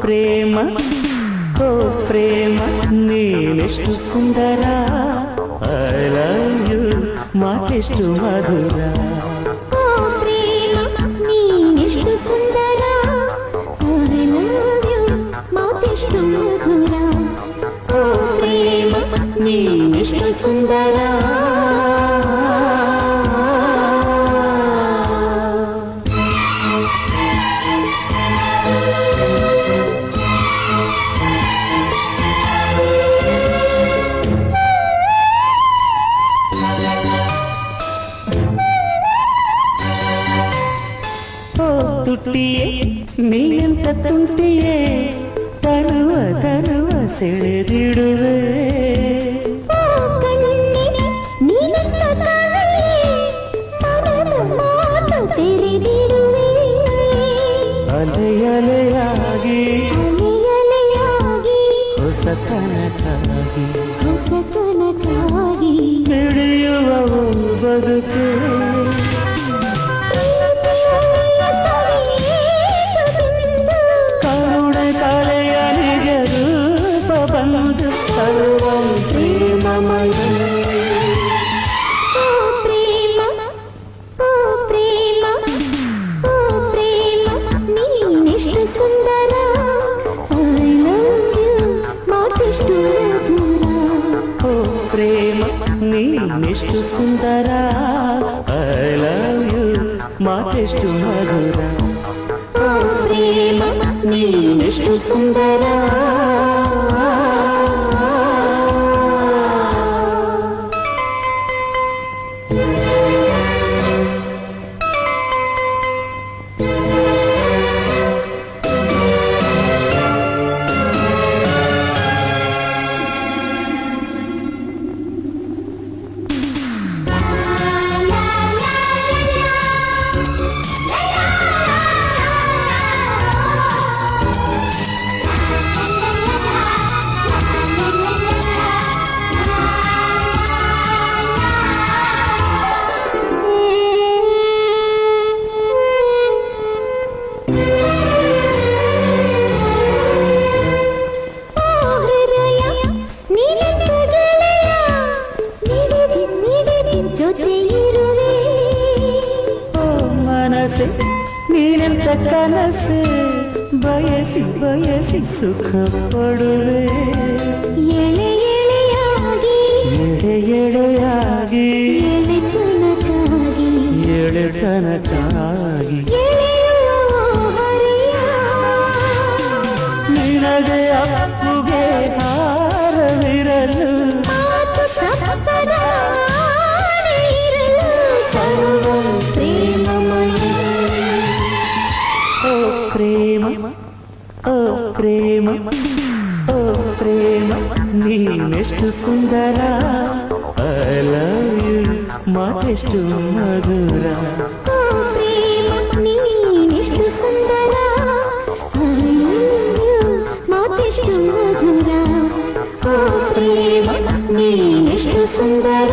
ಪ್ರೇಮ ಓ ಪ್ರೇಮ ನೀನೆಷ್ಟು ಸುಂದರ ಐ ಲವ್ ಯು ಮಾತೆಷ್ಟು ಮಧುರ ಓ ಪ್ರೇಮ ನೀನೆಷ್ಟು ಸುಂದರ ಐ ಲವ್ ಯು ಮಾತೆಷ್ಟು ಮಧುರ ಓ ಪ್ರೇಮ ನೀನೆಷ್ಟು ಸುಂದರ ತುಟಿಯೇ ನೀನಂತ ತುಂಟಿಯೇ ತರುವ ತರುವ ಸೆಳೆದಿಡುವೆ ನೀನಂತ ಕವಿಯೇ ಮನದ ಮಾತು ತೆರೆದಿಡುವೆ ಅಲೆಯಲೆಯಾಗಿ ಅಲೆಯಲೆಯಾಗಿ ಹೊಸತನಕ್ಕಾಗಿ ಹೊಸತನಕ್ಕಾಗಿ ನಡೆಯುವ ಬದುಕೆ ಸರ್ವಂ ಪ್ರೇಮಮಯ ಓ ಪ್ರೇಮ ಓ ಪ್ರೇಮ ಓ ಪ್ರೇಮ ನೀನೆಷ್ಟು ಸುಂದರ ಐ ಲವ್ ಯು ಮಾತೆಷ್ಟು ಮಧುರ ಓ ಪ್ರೇಮ ನೀನೆಷ್ಟು ಸುಂದರ ಐ ಲವ್ ಯು ಮಾತೆಷ್ಟು ಮಧುರ ಓ ಪ್ರೇಮ ನೀನೆಷ್ಟು ಸುಂದರ ನೀನೆಂತ ಕನಸೆ ಬಯಸಿ ಬಯಸಿ ಸುಖ ಪಡುವೆ ಎಳೆ ಎಳೆಯಾಗಿ ಎಡೆ ಎಡೆಯಾಗಿ ಎಳೆತನಕ್ಕಾಗಿ ಎಳೆತನಕ್ಕಾಗಿ ಎಳೆಯುವ ಹರೆಯ ನಿನಗೆ ಅಪ್ಪುಗೆ ಹಾರವಿರಲು ಮಾತು ತಪ್ಪದ ಆಣೆ ಇರಲು ಸರ್ವಂ ಪ್ರೇಮಮಯ ಓ ಪ್ರೇಮ ಓ ಪ್ರೇಮ ಓ ಪ್ರೇಮ ನೀನೆಷ್ಟು ಸುಂದರ ಐ ಲವ್ ಯು ಮಾತೆಷ್ಟು ಮಧುರ ಓ ಪ್ರೇಮ ನೀನೆಷ್ಟು ಸುಂದರ ಐ ಲವ್ ಯು ಮಾತೆಷ್ಟು ಮಧುರ ಓ ಪ್ರೇಮ ನೀನೆಷ್ಟು ಸುಂದರ